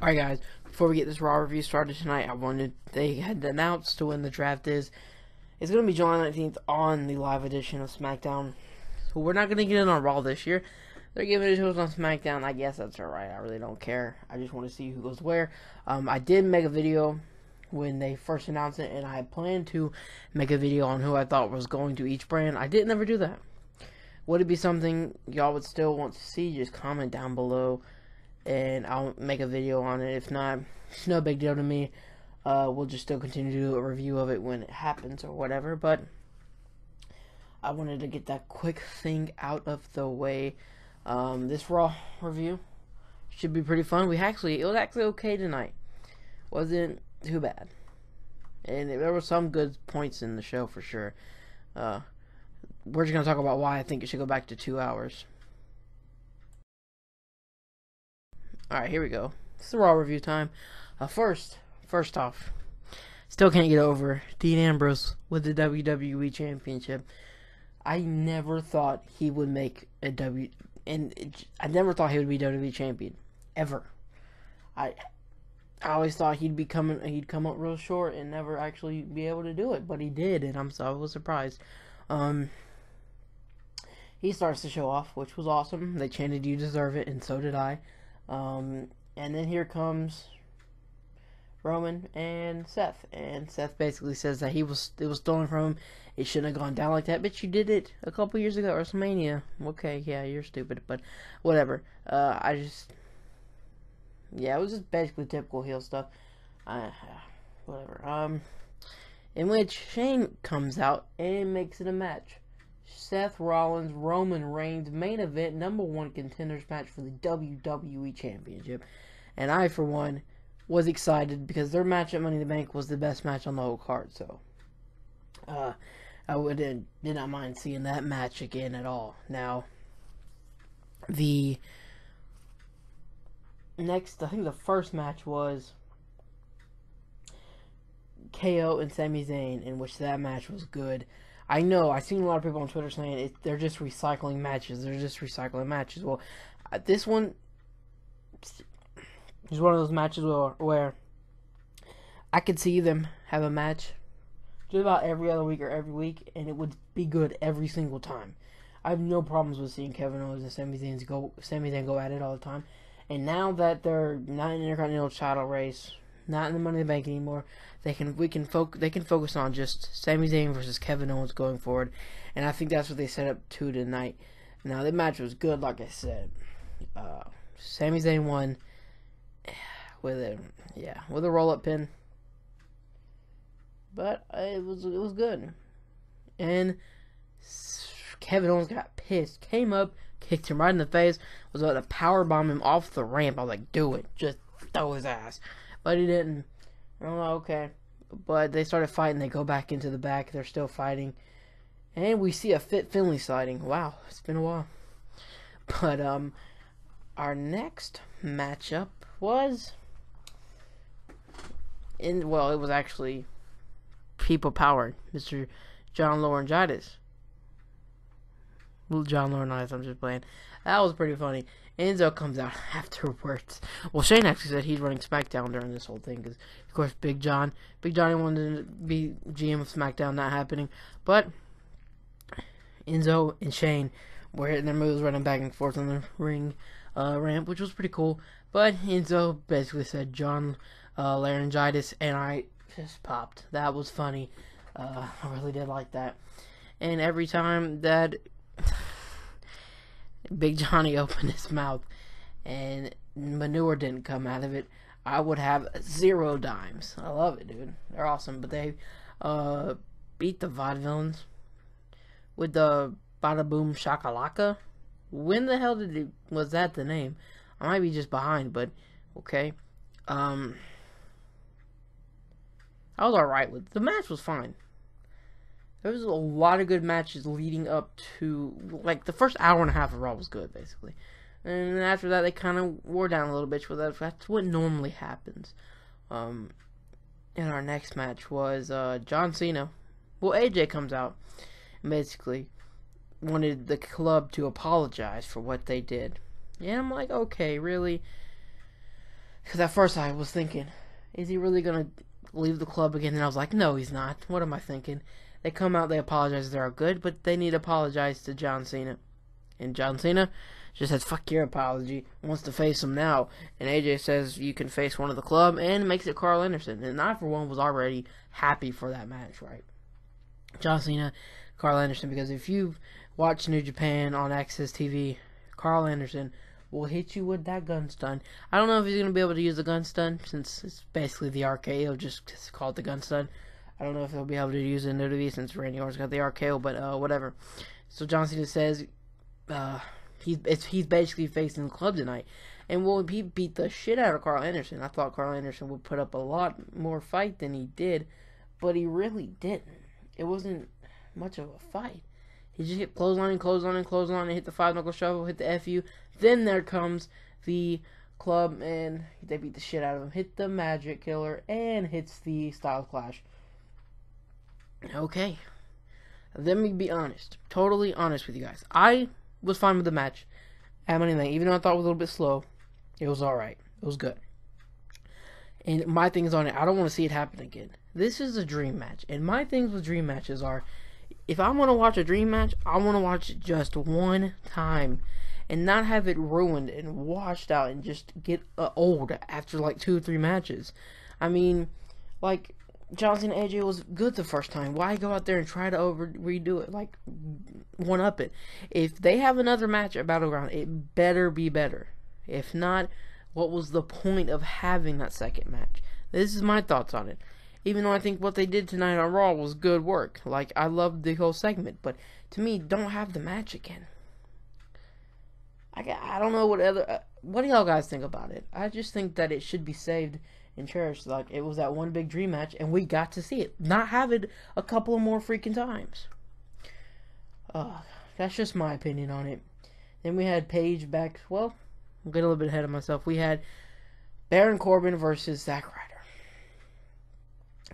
Alright guys, before we get this Raw review started tonight, they had announced when the draft is. It's going to be July 19th on the live edition of SmackDown. So we're not going to get it on Raw this year. They're giving it to us on SmackDown. I guess that's alright. I really don't care. I just want to see who goes where. I did make a video when they first announced it, and I planned to make a video on who I thought was going to each brand. I didn't ever do that. Would it be something y'all would still want to see? Just comment down below, and I'll make a video on it. If not, it's no big deal to me. We'll just still continue to do a review of it when it happens or whatever. But I wanted to get that quick thing out of the way. This Raw review should be pretty fun. It was actually okay tonight. Wasn't too bad, and there were some good points in the show for sure. We're just gonna talk about why I think it should go back to 2 hours. Alright, here we go. It's the Raw review time. First off, still can't get over Dean Ambrose with the WWE Championship. I never thought he would make I never thought he would be WWE Champion, ever. I always thought he'd come up real short and never actually be able to do it, but he did, and I was surprised. He starts to show off, which was awesome. They chanted "You deserve it," and so did I. And then here comes Roman and Seth basically says that it was stolen from him. It shouldn't have gone down like that. But you did it a couple years ago at WrestleMania. Okay, yeah, you're stupid, but whatever. It was just basically typical heel stuff. Whatever. In which Shane comes out and makes it a match. Seth Rollins, Roman Reigns, main event, #1 contenders match for the WWE Championship. And I, for one, was excited because their match at Money in the Bank was the best match on the whole card. So, I did not mind seeing that match again at all. Now, the first match was KO and Sami Zayn, in which that match was good. I know, I've seen a lot of people on Twitter saying they're just recycling matches. Well, this one is one of those matches where I could see them have a match just about every other week or every week, and it would be good every single time. I have no problems with seeing Kevin Owens and Sami Zayn go at it all the time. And now that they're not in the Intercontinental title race, not in the Money in the Bank anymore, they can focus on just Sami Zayn versus Kevin Owens going forward, and I think that's what they set up to tonight. Now the match was good, like I said. Sami Zayn won with a roll-up pin, but it was good. And Kevin Owens got pissed, came up, kicked him right in the face, was about to powerbomb him off the ramp. I was like, do it, just throw his ass. But he didn't. I'm like, okay. But they started fighting. They go back into the back. They're still fighting. And we see a Fit Finlay sighting. Wow, it's been a while. But our next matchup was it was actually people powered. Mr. John Laurinaitis. John Laurinaitis, I'm just playing. That was pretty funny. Enzo comes out afterwards. Well, Shane actually said he's running SmackDown during this whole thing because, of course, Big Johnny wanted to be GM of SmackDown, not happening. But Enzo and Shane were hitting their moves, running back and forth on the ring ramp, which was pretty cool. But Enzo basically said John Laurinaitis, and I just popped. That was funny. I really did like that. And every time that Big Johnny opened his mouth and manure didn't come out of it, I would have 0 dimes. I love it, dude. They're awesome. But they beat the Vaudevillains with the Bada Boom Shakalaka. When the hell was that the name? I might be just behind, but okay. I was alright with the match. Was fine. There was a lot of good matches leading up to, like, the first hour and a half of Raw was good, basically. And after that, they kind of wore down a little bit, but that's what normally happens. And our next match was John Cena. Well, AJ comes out and basically wanted the club to apologize for what they did. And I'm like, okay, really? Because at first I was thinking, is he really going to leave the club again? And I was like, no, he's not. What am I thinking? They come out, they apologize, they're good, but they need to apologize to John Cena. And John Cena just says, fuck your apology, wants to face him now. And AJ says, you can face one of the club, and makes it Carl Anderson. And I, for one, was already happy for that match, right? John Cena, Carl Anderson, because if you've watched New Japan on Access TV, Carl Anderson will hit you with that gun stun. I don't know if he's going to be able to use the gun stun, since it's basically the RKO, just call it the gun stun. I don't know if he'll be able to use it in WWE since Randy Orton's got the RKO, but whatever. So John Cena says he's basically facing the club tonight. And he beat the shit out of Carl Anderson. I thought Carl Anderson would put up a lot more fight than he did, but he really didn't. It wasn't much of a fight. He just hit clothesline, and hit the 5-knuckle shovel, hit the FU. Then there comes the club, and they beat the shit out of him. Hit the Magic Killer, and hits the Styles Clash. Okay. Let me be honest. Totally honest with you guys. I was fine with the match at Money in the Bank. Even though I thought it was a little bit slow, it was alright. It was good. And my things on it, I don't want to see it happen again. This is a dream match. And my things with dream matches are, if I want to watch a dream match, I want to watch it just one time. And not have it ruined and washed out and just get old after like 2 or 3 matches. I mean, like, Johnson and AJ was good the first time. Why go out there and try to redo it? Like, one-up it. If they have another match at Battleground, it better be better. If not, what was the point of having that second match? This is my thoughts on it. Even though I think what they did tonight on Raw was good work. Like, I loved the whole segment. But, to me, don't have the match again. I don't know what do y'all guys think about it? I just think that it should be saved and cherished. Like, it was that one big dream match, and we got to see it. Not have it a couple of more freaking times. That's just my opinion on it. Then we had Paige back. Well, I'm getting a little bit ahead of myself. We had Baron Corbin versus Zack Ryder.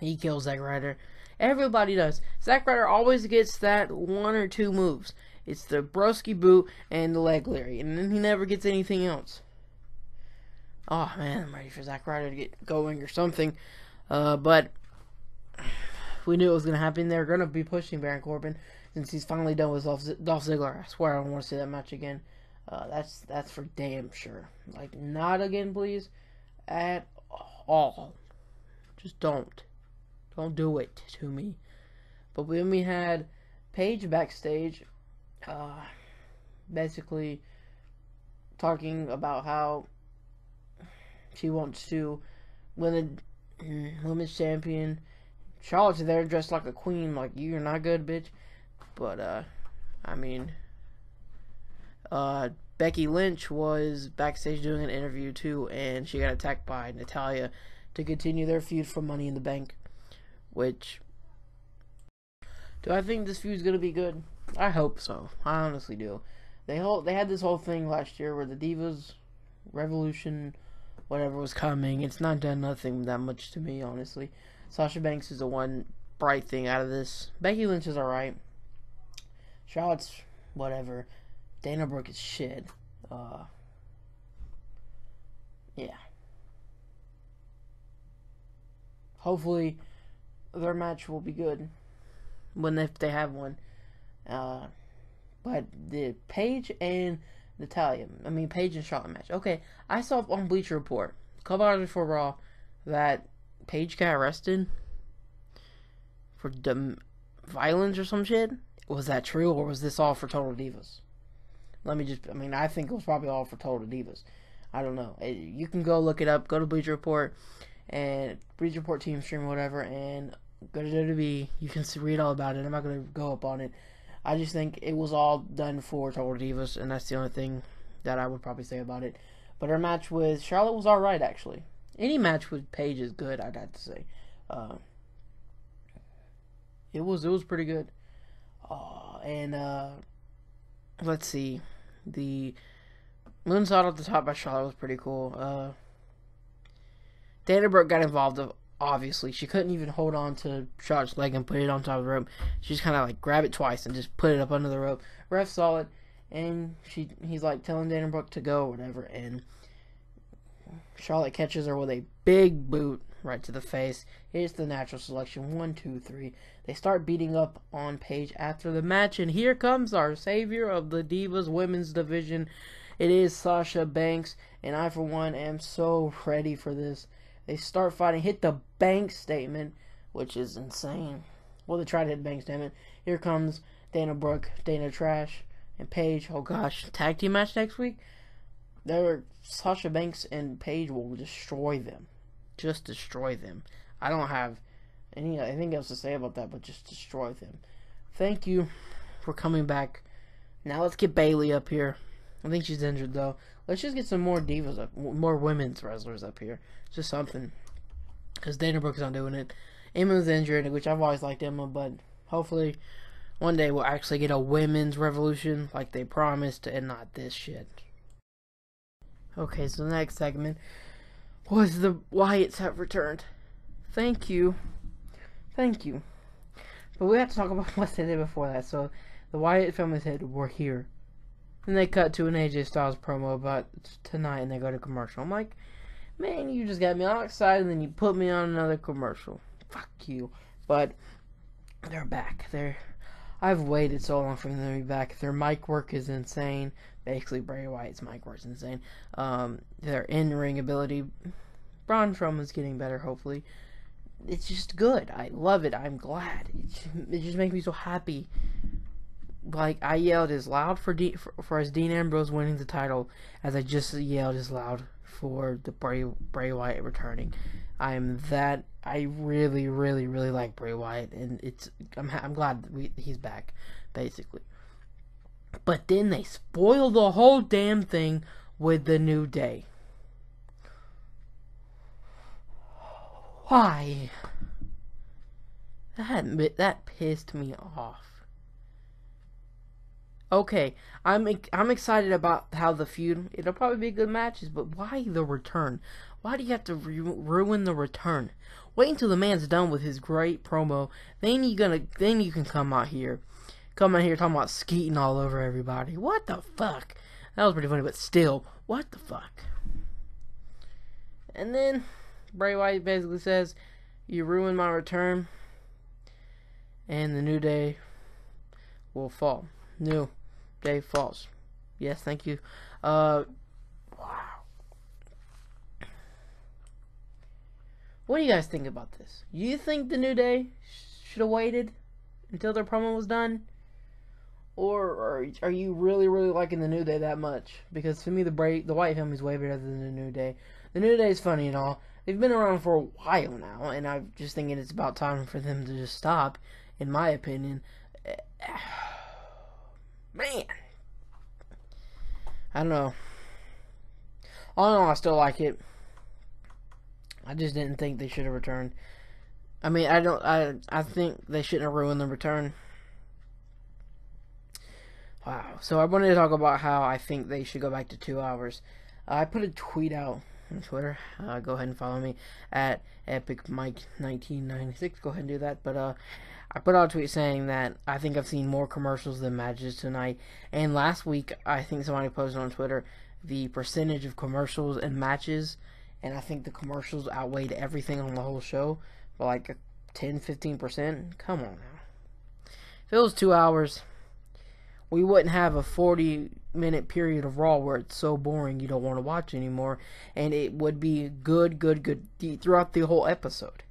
He kills Zack Ryder. Everybody does. Zack Ryder always gets that 1 or 2 moves. It's the broski boot and the leg Larry, and then he never gets anything else. Oh man, I'm ready for Zack Ryder to get going or something. But we knew it was going to happen. They're going to be pushing Baron Corbin since he's finally done with Dolph Ziggler. I swear I don't want to see that match again. That's for damn sure. Like, not again, please. At all. Just don't. Don't do it to me. But then we had Paige backstage, basically talking about how she wants to win the women's champion. Charlotte's there dressed like a queen, like, you're not good, bitch. But, I mean, Becky Lynch was backstage doing an interview too, and she got attacked by Natalya to continue their feud for Money in the Bank. Which, do I think this feud's gonna be good? I hope so. I honestly do. They had this whole thing last year where the Divas Revolution, whatever, was coming. It's not done nothing that much to me, honestly. Sasha Banks is the one bright thing out of this. Becky Lynch is alright. Charlotte's whatever. Dana Brooke is shit. Yeah. Hopefully their match will be good if they have one. But the Paige and Paige and Charlotte match. Okay, I saw on Bleacher Report a couple hours before Raw that Paige got arrested for violence or some shit. Was that true, or was this all for Total Divas? I think it was probably all for Total Divas. I don't know. You can go look it up. Go to Bleacher Report and Bleacher Report team stream, whatever, and go to WWE. You can read all about it. I'm not going to go up on it. I just think it was all done for Total Divas, and that's the only thing that I would probably say about it. But her match with Charlotte was alright, actually. Any match with Paige is good, I'd have to say. It was pretty good. Let's see. The moonsault off the top by Charlotte was pretty cool. Dana Brooke got involved, obviously. She couldn't even hold on to Charlotte's leg and put it on top of the rope. She just kind of like grabbed it twice and just put it up under the rope. Ref saw it, and he's like telling Dana Brooke to go or whatever, and Charlotte catches her with a big boot right to the face. Here's the natural selection. 1, 2, 3. They start beating up on Paige after the match, and here comes our savior of the Divas women's division. It is Sasha Banks, and I, for one, am so ready for this. They start fighting, hit the bank statement, which is insane. Well, they try to hit the bank statement. Here comes Dana Brooke, Dana Trash, and Paige. Oh gosh, tag team match next week? Sasha Banks and Paige will destroy them. Just destroy them. I don't have anything else to say about that, but just destroy them. Thank you for coming back. Now let's get Bayley up here. I think she's injured though. Let's just get some more divas up, more women's wrestlers up here. Just something. Because Dana Brooke's not doing it. Emma's injured, which I've always liked Emma, but hopefully one day we'll actually get a women's revolution like they promised and not this shit. Okay, so the next segment was the Wyatts have returned. Thank you. Thank you. But we have to talk about what they did before that. So the Wyatt family said, we're here. Then they cut to an AJ Styles promo about tonight and they go to commercial. I'm like, man, you just got me all excited and then you put me on another commercial. Fuck you. But they're back. I've waited so long for them to be back. Their mic work is insane. Basically, Bray Wyatt's mic work is insane. Their in-ring ability, Braun Strowman's getting better, hopefully. It's just good. I love it. I'm glad. It just makes me so happy. Like, I yelled as loud for as Dean Ambrose winning the title as I just yelled as loud for the Bray Wyatt returning. I really, really, really like Bray Wyatt, and I'm glad he's back, basically. But then they spoiled the whole damn thing with the New Day. Why? That pissed me off. Okay, I'm excited about how the feud. It'll probably be good matches, but why the return? Why do you have to ruin the return? Wait until the man's done with his great promo. Then you can come out here talking about skeeting all over everybody. What the fuck? That was pretty funny, but still, what the fuck? And then Bray Wyatt basically says, "You ruined my return, and the New Day will fall." New Day falls. Yes, thank you. Wow. What do you guys think about this? You think the New Day should have waited until their promo was done? Or are you really, really liking the New Day that much? Because to me, the Wyatt family's way better than the New Day. The New Day is funny and all. They've been around for a while now, and I'm just thinking it's about time for them to just stop, in my opinion. Man. I don't know. All in all, I still like it. I just didn't think they should have returned. I mean, I think they shouldn't have ruined the return. Wow. So I wanted to talk about how I think they should go back to 2 hours. I put a tweet out on Twitter. Go ahead and follow me at EpicMike1996. Go ahead and do that. But I put out a tweet saying that I think I've seen more commercials than matches tonight. And last week, I think somebody posted on Twitter the percentage of commercials and matches. And I think the commercials outweighed everything on the whole show by like 10-15%. Come on now. If it was 2 hours, we wouldn't have a 40-minute period of Raw where it's so boring you don't want to watch anymore. And it would be good throughout the whole episode.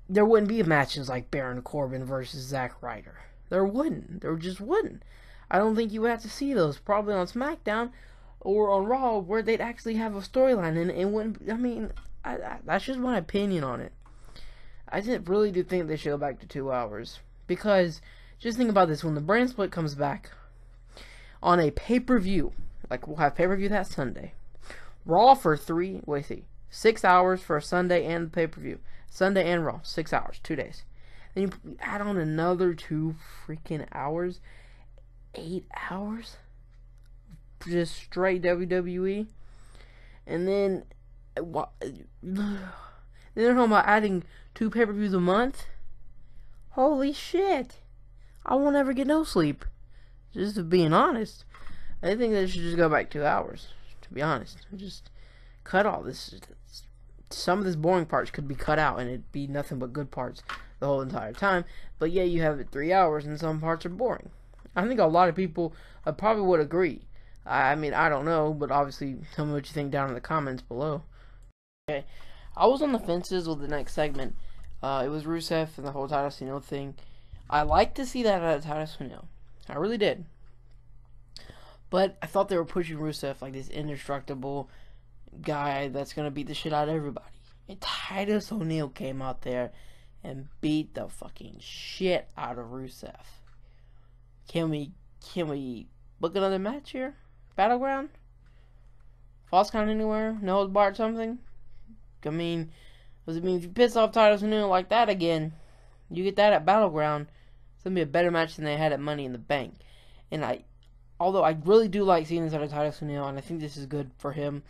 There wouldn't be matches like Baron Corbin versus Zack Ryder. There wouldn't. There just wouldn't. I don't think you would have to see those. Probably on SmackDown or on Raw where they'd actually have a storyline and it wouldn't. I mean, that's just my opinion on it. I really do think they should go back to 2 hours. Because, just think about this. When the brand split comes back on a pay-per-view, like we'll have pay-per-view that Sunday. Raw for 6 hours for a Sunday and pay-per-view. Sunday and Raw, 6 hours, 2 days. Then you add on another 2 freaking hours, 8 hours, just straight WWE, and then they're talking about adding 2 pay-per-views a month. Holy shit! I won't ever get no sleep. Just being honest, I think they should just go back 2 hours. to be honest. Just cut all this. Some of this boring parts could be cut out, and it'd be nothing but good parts the whole entire time. But yeah, you have it 3 hours, and some parts are boring. I think a lot of people probably would agree. I mean, I don't know, but obviously, tell me what you think down in the comments below. Okay, I was on the fences with the next segment. It was Rusev and the whole Titus O'Neil thing. I liked to see that out of Titus O'Neil. I really did. But I thought they were pushing Rusev like this indestructible guy that's going to beat the shit out of everybody. And Titus O'Neil came out there and beat the fucking shit out of Rusev. Can we book another match here? Battleground? False count anywhere? No holds barred something? I mean, does it mean if you piss off Titus O'Neil like that again, you get that at Battleground, it's going to be a better match than they had at Money in the Bank. And although I really do like seeing this out of Titus O'Neil, and I think this is good for him,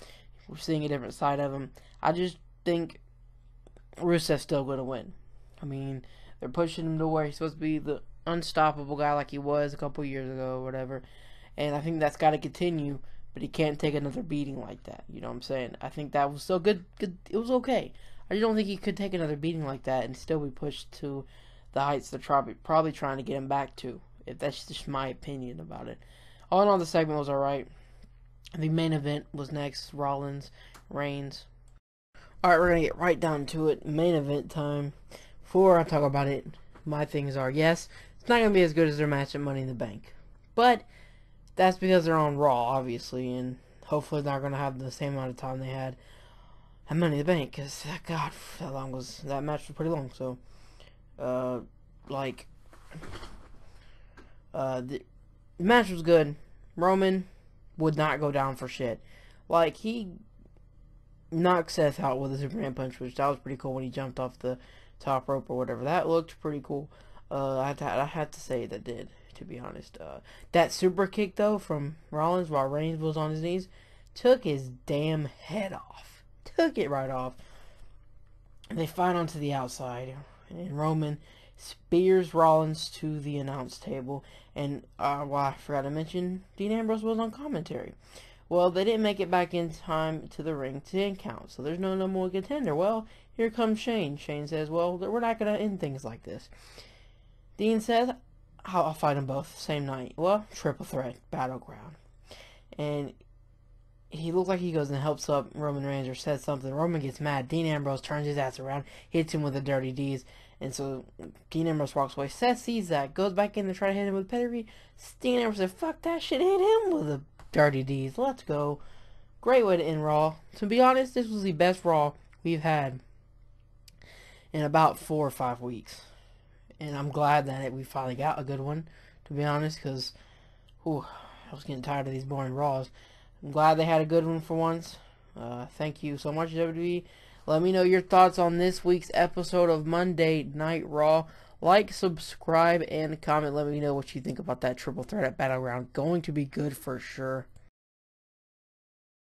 we're seeing a different side of him, I just think Rusev's still going to win. I mean, they're pushing him to where he's supposed to be the unstoppable guy like he was a couple years ago or whatever. And I think that's got to continue, but he can't take another beating like that. You know what I'm saying? I think that was still good. It was okay. I just don't think he could take another beating like that and still be pushed to the heights they're probably trying to get him back to. If that's just my opinion about it. All in all, the segment was alright. The main event was next. Rollins, Reigns. Alright, we're going to get right down to it. Main event time. Before I talk about it, my things are, yes, it's not going to be as good as their match at Money in the Bank. But that's because they're on Raw, obviously, and hopefully they're not going to have the same amount of time they had at Money in the Bank, because, God, that match was pretty long, so, the match was good. Roman would not go down for shit. Like, he knocked Seth out with a Superman punch, which that was pretty cool when he jumped off the top rope or whatever. That looked pretty cool. I had to say that did, to be honest. That super kick, though, from Rollins while Reigns was on his knees, took his damn head off. Took it right off. And they fight onto the outside. And Roman spears Rollins to the announce table. And, I forgot to mention, Dean Ambrose was on commentary. Well, they didn't make it back in time to the ring to end count, so there's no number one contender. Well, here comes Shane. Shane says, well, we're not going to end things like this. Dean says, I'll fight them both same night. Well, triple threat, Battleground. And he looks like he goes and helps up Roman Reigns or says something. Roman gets mad. Dean Ambrose turns his ass around, hits him with the Dirty D's. And so Dean Ambrose walks away. Seth sees that, goes back in to try to hit him with pedigree. Dean Ambrose said, fuck that shit, hit him with the Dirty D's. Let's go. Great way to end Raw. To be honest, this was the best Raw we've had in about 4 or 5 weeks. And I'm glad that we finally got a good one, to be honest, because I was getting tired of these boring Raws. I'm glad they had a good one for once. Thank you so much, WWE. Let me know your thoughts on this week's episode of Monday Night Raw. Like, subscribe, and comment. Let me know what you think about that triple threat at Battleground. Going to be good for sure.